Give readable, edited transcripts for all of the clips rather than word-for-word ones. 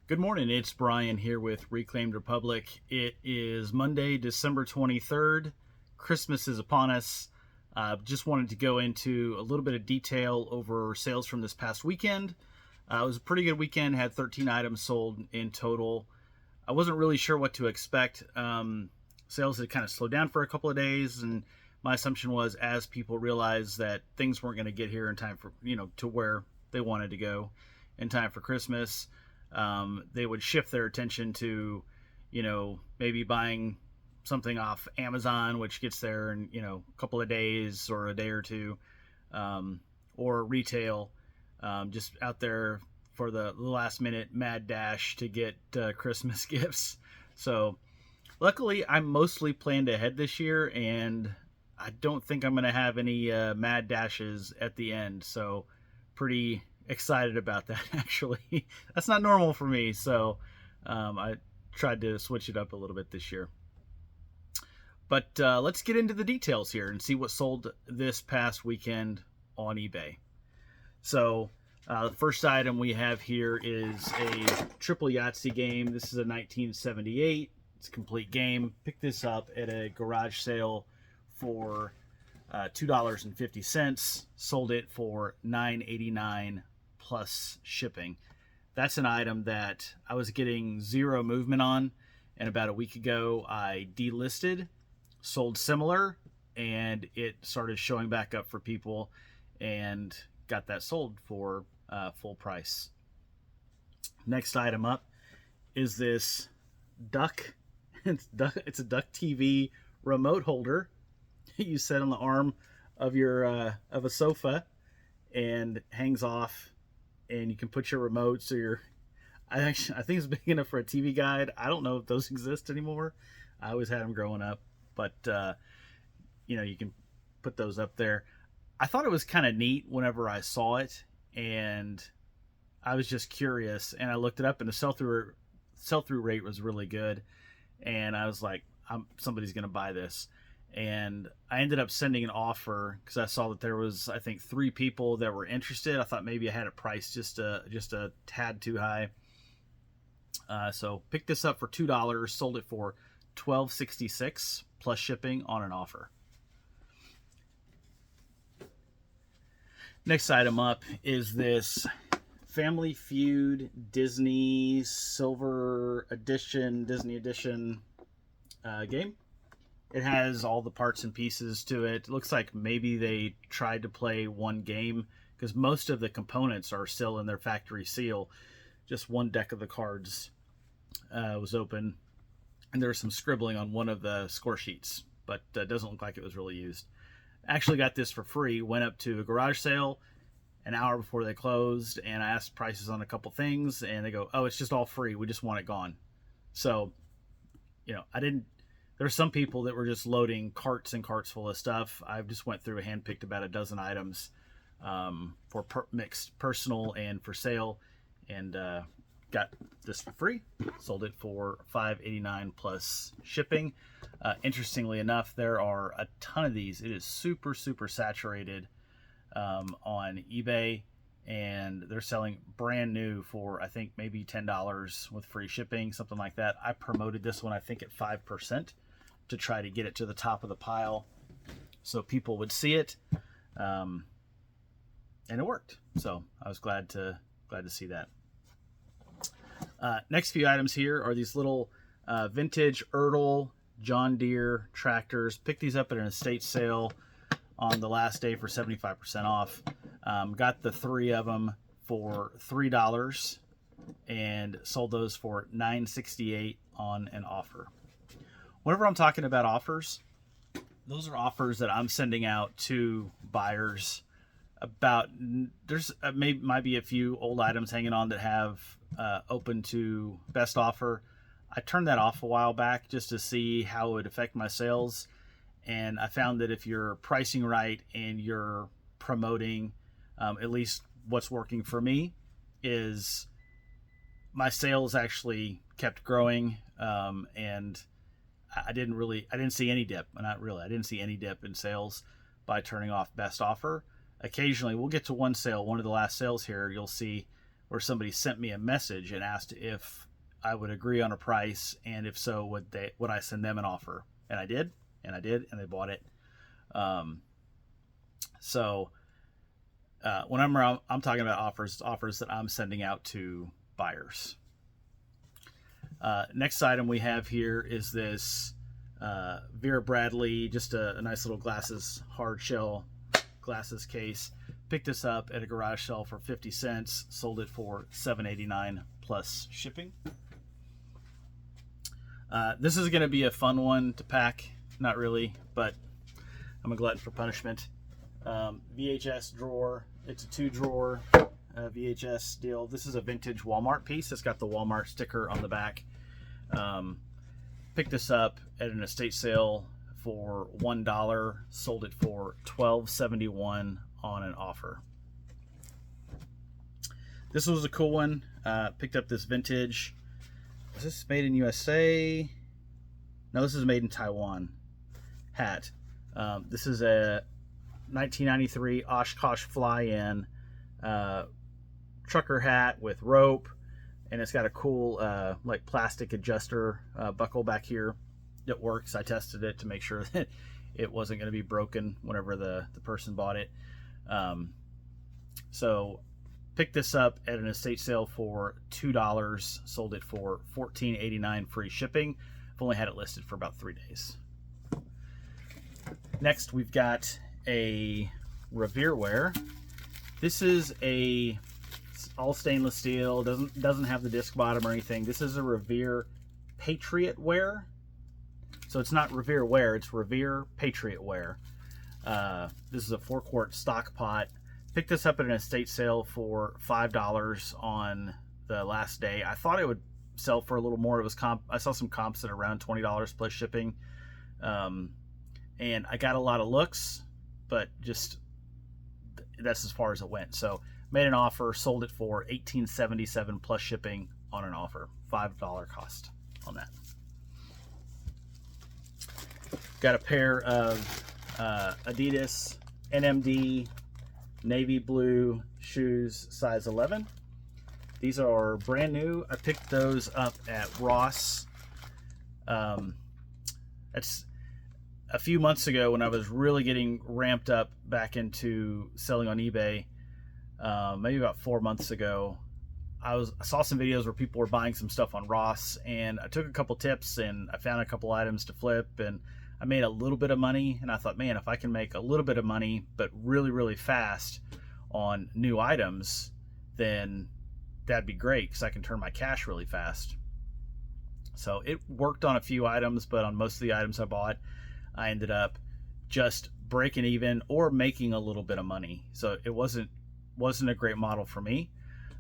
Good morning. It's Brian here with Reclaimed Republic. It is Monday, December 23rd. Christmas is upon us. Just wanted to go into a little bit of detail over sales from this past weekend. It was a pretty good weekend, had 13 items sold in total. I wasn't really sure what to expect. Sales had kind of slowed down for a couple of days, and my assumption was as people realized that things weren't going to get here in time for, to where they wanted to go in time for Christmas, they would shift their attention to, maybe buying something off Amazon, which gets there in, a couple of days or a day or two, or retail, just out there for the last minute mad dash to get Christmas gifts. So luckily, I'm mostly planned ahead this year, and I don't think I'm going to have any mad dashes at the end. So pretty excited about that, actually. That's not normal for me, so I tried to switch it up a little bit this year. But let's get into the details here and see what sold this past weekend on eBay. So the first item we have here is a triple Yahtzee game. This is a 1978. It's a complete game. Picked this up at a garage sale for $2.50. Sold it for $9.89 plus shipping. That's an item that I was getting zero movement on, and about a week ago I delisted, sold similar, and it started showing back up for people, and got that sold for full price. Next item up is this duck. It's a duck TV remote holder you set on the arm of your of a sofa and hangs off, and you can put your remotes or your I think it's big enough for a TV guide. I don't know if those exist anymore. I always had them growing up, but you can put those up there. I thought it was kind of neat whenever I saw it, and I was just curious, and I looked it up, and the sell through rate was really good, and I was like, somebody's gonna buy this. And I ended up sending an offer because I saw that there was, I think, 3 people that were interested. I thought maybe I had it priced just a tad too high. So picked this up for $2, sold it for $12.66 plus shipping on an offer. Next item up is this Family Feud Disney Silver Edition, Disney Edition game. It has all the parts and pieces to it. It looks like maybe they tried to play one game because most of the components are still in their factory seal. Just one deck of the cards was open, and there was some scribbling on one of the score sheets, but it doesn't look like it was really used. Actually got this for free. Went up to a garage sale an hour before they closed, and I asked prices on a couple things, and they go, "Oh, it's just all free. We just want it gone." So, I didn't. There were some people that were just loading carts and carts full of stuff. I just went through and handpicked about a dozen items for mixed personal and for sale, and got this for free. Sold it for $5.89 plus shipping. Interestingly enough, there are a ton of these. It is super, super saturated on eBay, and they're selling brand new for, I think, maybe $10 with free shipping, something like that. I promoted this one, I think, at 5% to try to get it to the top of the pile so people would see it, and it worked. So I was glad to see that. Next few items here are these little vintage Ertl John Deere tractors. Picked these up at an estate sale on the last day for 75% off. Got the 3 of them for $3 and sold those for $9.68 on an offer. Whenever I'm talking about offers, those are offers that I'm sending out to buyers about. There's might be a few old items hanging on that have open to best offer. I turned that off a while back just to see how it would affect my sales, and I found that if you're pricing right and you're promoting, at least what's working for me is my sales actually kept growing, and I didn't see any dip. Not really. I didn't see any dip in sales by turning off best offer. Occasionally, we'll get to one sale, one of the last sales here, you'll see where somebody sent me a message and asked if I would agree on a price, and if so, would I send them an offer? And I did, and they bought it. Whenever I'm talking about offers, it's offers that I'm sending out to buyers. Next item we have here is this Vera Bradley, just a nice little hard shell glasses case. Picked this up at a garage sale for 50 cents, sold it for $7.89 plus shipping. This is going to be a fun one to pack. Not really, but I'm a glutton for punishment. VHS drawer. It's a 2-drawer VHS deal. This is a vintage Walmart piece. It's got the Walmart sticker on the back. Picked this up at an estate sale for $1. Sold it for $12.71 on an offer. This was a cool one. Picked up this vintage. Is this made in USA? No, this is made in Taiwan. Hat. This is a 1993 Oshkosh fly-in trucker hat with rope, and it's got a cool like plastic adjuster buckle back here. It works. I tested it to make sure that it wasn't going to be broken whenever the person bought it. So picked this up at an estate sale for $2. Sold it for $14.89 free shipping. I've only had it listed for about 3 days. Next, we've got a Revere ware. This is all stainless steel. Doesn't have the disc bottom or anything. This is a Revere Patriot ware. So it's not Revere ware, it's Revere Patriot ware. This is a 4-quart stock pot. Picked this up at an estate sale for $5 on the last day. I thought it would sell for a little more. It was I saw some comps at around $20 plus shipping. And I got a lot of looks, but just that's as far as it went. So made an offer, sold it for $18.77 plus shipping on an offer. $5 cost on that. Got a pair of Adidas NMD navy blue shoes, size 11. These are brand new. I picked those up at Ross. It's a few months ago when I was really getting ramped up back into selling on eBay. Maybe about 4 months ago, I saw some videos where people were buying some stuff on Ross, and I took a couple tips and I found a couple items to flip, and I made a little bit of money. And I thought, man, if I can make a little bit of money but really, really fast on new items, then that'd be great, because I can turn my cash really fast. So it worked on a few items, but on most of the items I bought, I ended up just breaking even or making a little bit of money. So it wasn't a great model for me.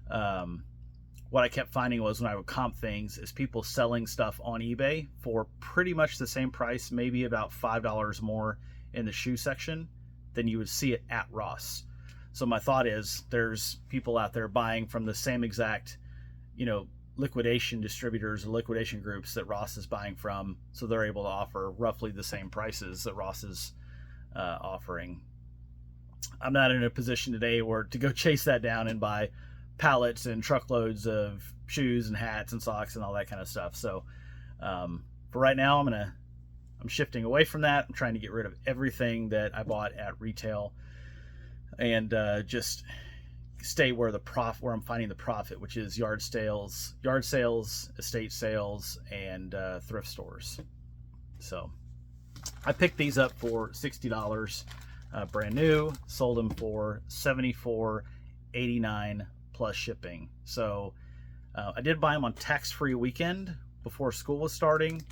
What I kept finding was when I would comp things is people selling stuff on eBay for pretty much the same price, maybe about $5 more in the shoe section than you would see it at Ross. So my thought is there's people out there buying from the same exact, liquidation distributors or liquidation groups that Ross is buying from, so they're able to offer roughly the same prices that Ross is offering. I'm not in a position today to go chase that down and buy pallets and truckloads of shoes and hats and socks and all that kind of stuff. So for right now, I'm shifting away from that. I'm trying to get rid of everything that I bought at retail and just stay where I'm finding the profit, which is yard sales, estate sales, and thrift stores. So I picked these up for $60, brand new. Sold them for $74.89 plus shipping. So I did buy them on tax-free weekend before school was starting,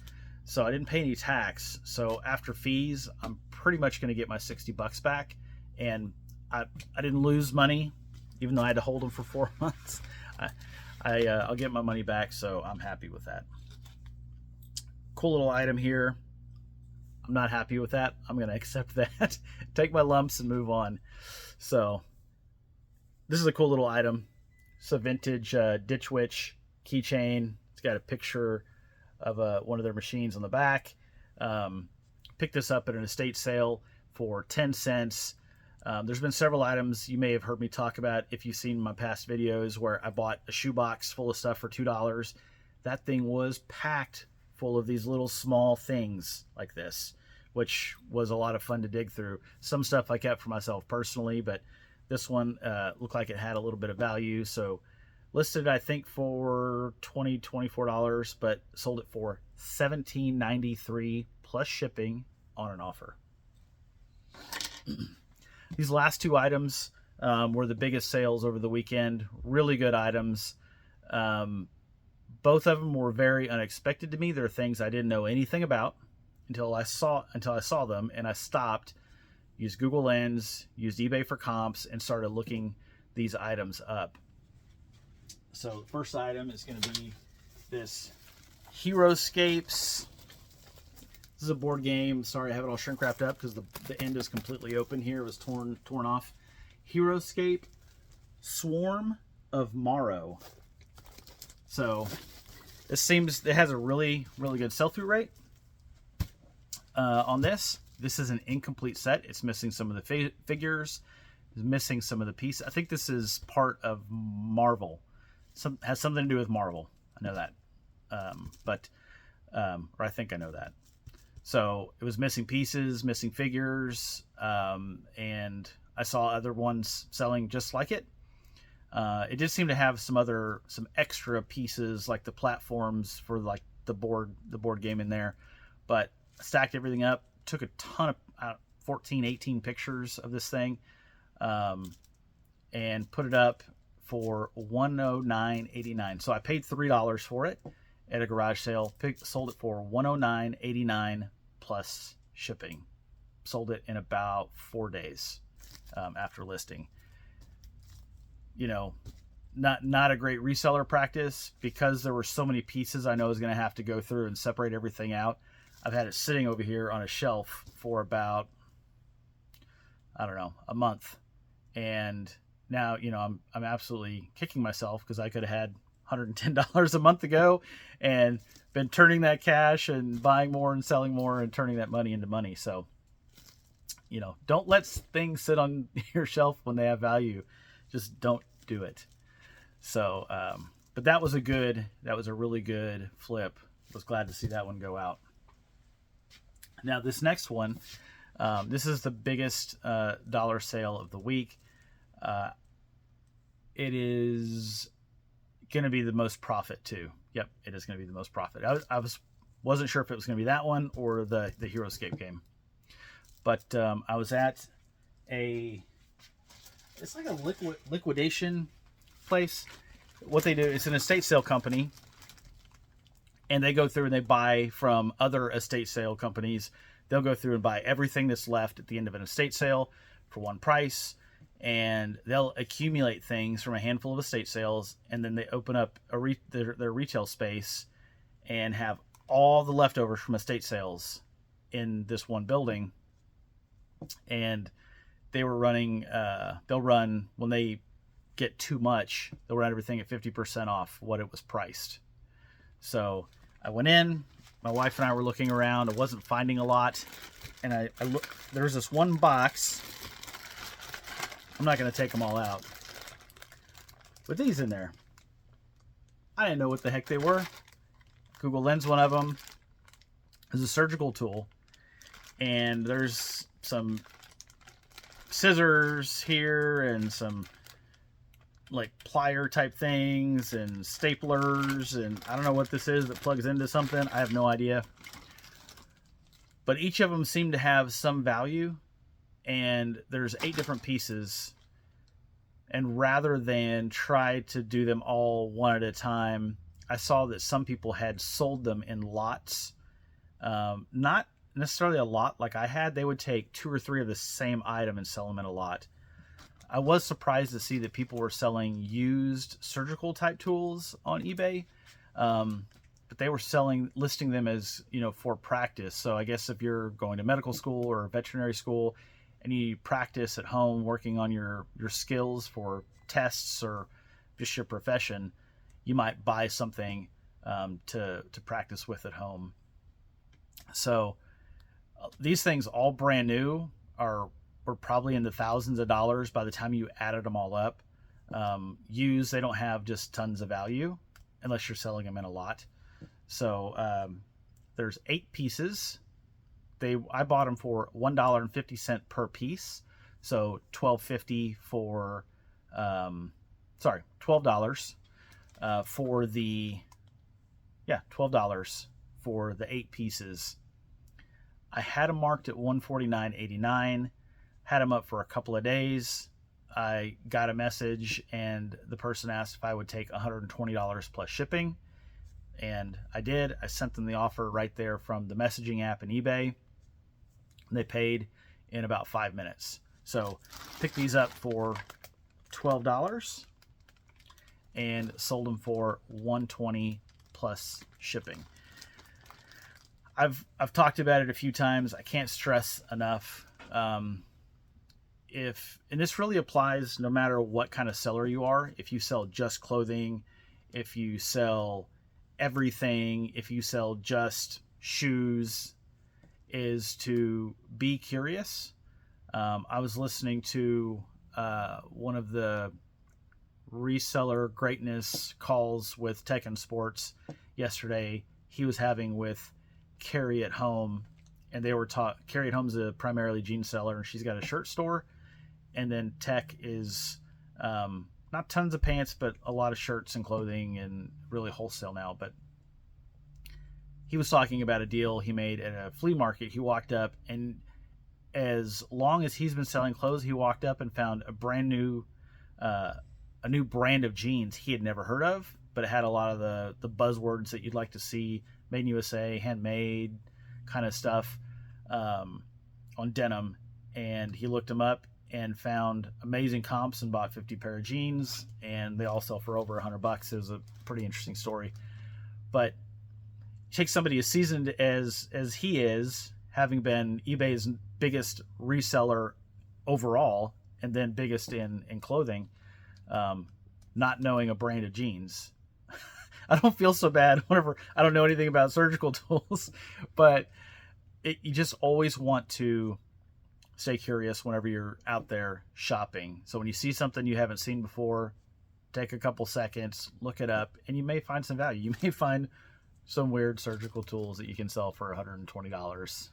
so I didn't pay any tax. So after fees, I'm pretty much going to get my $60 back, and I didn't lose money, even though I had to hold them for 4 months. I'll get my money back, so I'm happy with that. Cool little item here. I'm not happy with that. I'm going to accept that, take my lumps, and move on. So this is a cool little item. It's a vintage Ditch Witch keychain. It's got a picture of one of their machines on the back. Picked this up at an estate sale for 10 cents. There's been several items you may have heard me talk about if you've seen my past videos where I bought a shoebox full of stuff for $2. That thing was packed full of these little small things like this, which was a lot of fun to dig through. Some stuff I kept for myself personally, but this one looked like it had a little bit of value. So listed, I think, for $24, but sold it for $17.93 plus shipping on an offer. These last two items were the biggest sales over the weekend. Really good items. Both of them were very unexpected to me. They're things I didn't know anything about until I saw them, and I stopped, used Google Lens, used eBay for comps, and started looking these items up. So the first item is going to be this Heroscapes. This is a board game. Sorry, I have it all shrink wrapped up because the end is completely open here. It was torn off. Heroscape Swarm of Morrow. So this seems, it has a really good sell-through rate on this. This is an incomplete set. It's missing some of the figures. It's missing some of the pieces. I think this is part of Marvel. Has something to do with Marvel. I know that. Or I think I know that. So it was missing pieces, missing figures, and I saw other ones selling just like it. It did seem to have some extra pieces like the platforms for like the board game in there, but stacked everything up, took a ton of 14, 18 pictures of this thing, and put it up for $109.89. So I paid $3 for it at a garage sale. Sold it for $109.89 plus shipping. Sold it in about 4 days after listing. You know, not a great reseller practice because there were so many pieces I know I was going to have to go through and separate everything out. I've had it sitting over here on a shelf for about, I don't know, a month. And now, you know, I'm absolutely kicking myself because I could have had $110 a month ago and been turning that cash and buying more and selling more and turning that money into money. So, you know, don't let things sit on your shelf when they have value. Just don't do it. So, but that was a really good flip. I was glad to see that one go out. Now this next one, this is the biggest dollar sale of the week. It is going to be the most profit too. Yep, it is going to be the most profit. I wasn't sure if it was going to be that one or the Heroscape game, but I was at it's like a liquidation place. What they do, it's an estate sale company, and they go through and they buy from other estate sale companies. They'll go through and buy everything that's left at the end of an estate sale for one price, and they'll accumulate things from a handful of estate sales, and then they open up their retail space and have all the leftovers from estate sales in this one building. And they were running, they'll run, when they get too much, they'll run everything at 50% off what it was priced. So I went in, my wife and I were looking around. I wasn't finding a lot. And I looked, there's this one box. I'm not going to take them all out. With these in there. I didn't know what the heck they were. Google Lens, one of them, is a surgical tool. And there's some scissors here and some like plier type things and staplers, and I don't know what this is that plugs into something. I have no idea. But each of them seem to have some value, and there's 8 different pieces. And rather than try to do them all one at a time, I saw that some people had sold them in lots. Not necessarily a lot like I had. They would take 2 or 3 of the same item and sell them in a lot. I was surprised to see that people were selling used surgical type tools on eBay, but they were listing them as, you know, for practice. So I guess if you're going to medical school or veterinary school and you practice at home working on your skills for tests or just your profession, you might buy something to practice with at home. So these things, all brand new, are were probably in the thousands of dollars by the time you added them all up. Used, they don't have just tons of value unless you're selling them in a lot. So there's 8 pieces. I bought them for $1.50 per piece. So $12.50 for, $12 for $12 for the 8 pieces. I had them marked at $149.89, had them up for a couple of days. I got a message and the person asked if I would take $120 plus shipping. And I did. I sent them the offer right there from the messaging app and eBay. They paid in about 5 minutes. So picked these up for $12 and sold them for $120 plus shipping. I've talked about it a few times. I can't stress enough. And this really applies no matter what kind of seller you are. If you sell just clothing, if you sell everything, if you sell just shoes, is to be curious. I was listening to one of the reseller greatness calls with Tech and Sports yesterday. He was having with Carrie at Home, and they were Carrie at Home's a primarily jean seller, and she's got a shirt store. And then Tech is not tons of pants, but a lot of shirts and clothing, and really wholesale now. But he was talking about a deal he made at a flea market. He walked up, and as long as he's been selling clothes, he walked up and found a brand new, a new brand of jeans he had never heard of, but it had a lot of the buzzwords that you'd like to see: made in USA, handmade kind of stuff, on denim. And he looked them up and found amazing comps and bought 50 pair of jeans, and they all sell for over $100. It was a pretty interesting story. But take somebody as seasoned as he is, having been eBay's biggest reseller overall, and then biggest in clothing, not knowing a brand of jeans. I don't feel so bad whenever I don't know anything about surgical tools, but you just always want to stay curious whenever you're out there shopping. So when you see something you haven't seen before, take a couple seconds, look it up, and you may find some value. You may find some weird surgical tools that you can sell for $120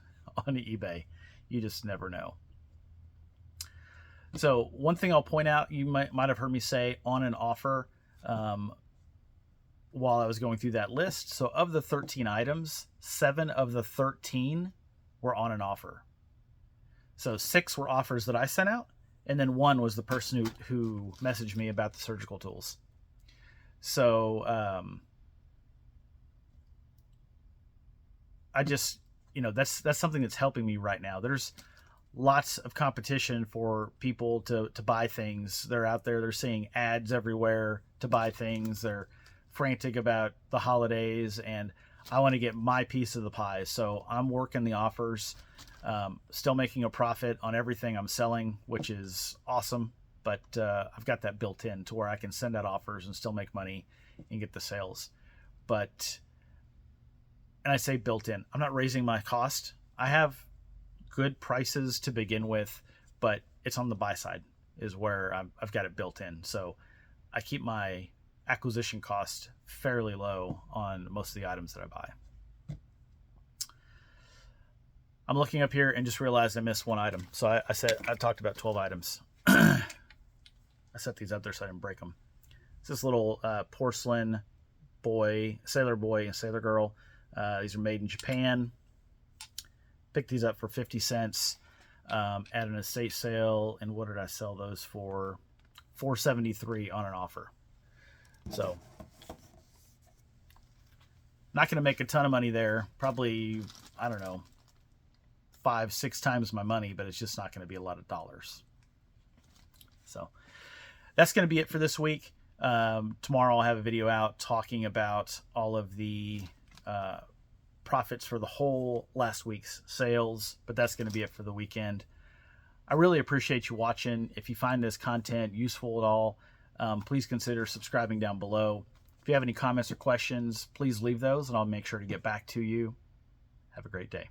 on eBay. You just never know. So one thing I'll point out, you might have heard me say on an offer while I was going through that list. So of the 13 items, 7 of the 13 were on an offer. So 6 were offers that I sent out, and then 1 was the person who messaged me about the surgical tools. So I just, that's something that's helping me right now. There's lots of competition for people to buy things. They're out there, they're seeing ads everywhere to buy things. They're frantic about the holidays, and I want to get my piece of the pie. So I'm working the offers, still making a profit on everything I'm selling, which is awesome. But I've got that built in to where I can send out offers and still make money and get the sales. And I say built in, I'm not raising my cost. I have good prices to begin with, but it's on the buy side is where I've got it built in. So I keep my acquisition cost fairly low on most of the items that I buy. I'm looking up here and just realized I missed one item. So I talked about 12 items. I set these up there so I didn't break them. It's this little porcelain boy, sailor boy and sailor girl. These are made in Japan. Picked these up for 50 cents at an estate sale. And what did I sell those for? $4.73 on an offer. So not going to make a ton of money there. Probably, I don't know, 5-6 times my money, but it's just not going to be a lot of dollars. So that's going to be it for this week. Tomorrow I'll have a video out talking about all of the profits for the whole last week's sales, but that's going to be it for the weekend. I really appreciate you watching. If you find this content useful at all, please consider subscribing down below. If you have any comments or questions, please leave those and I'll make sure to get back to you. Have a great day.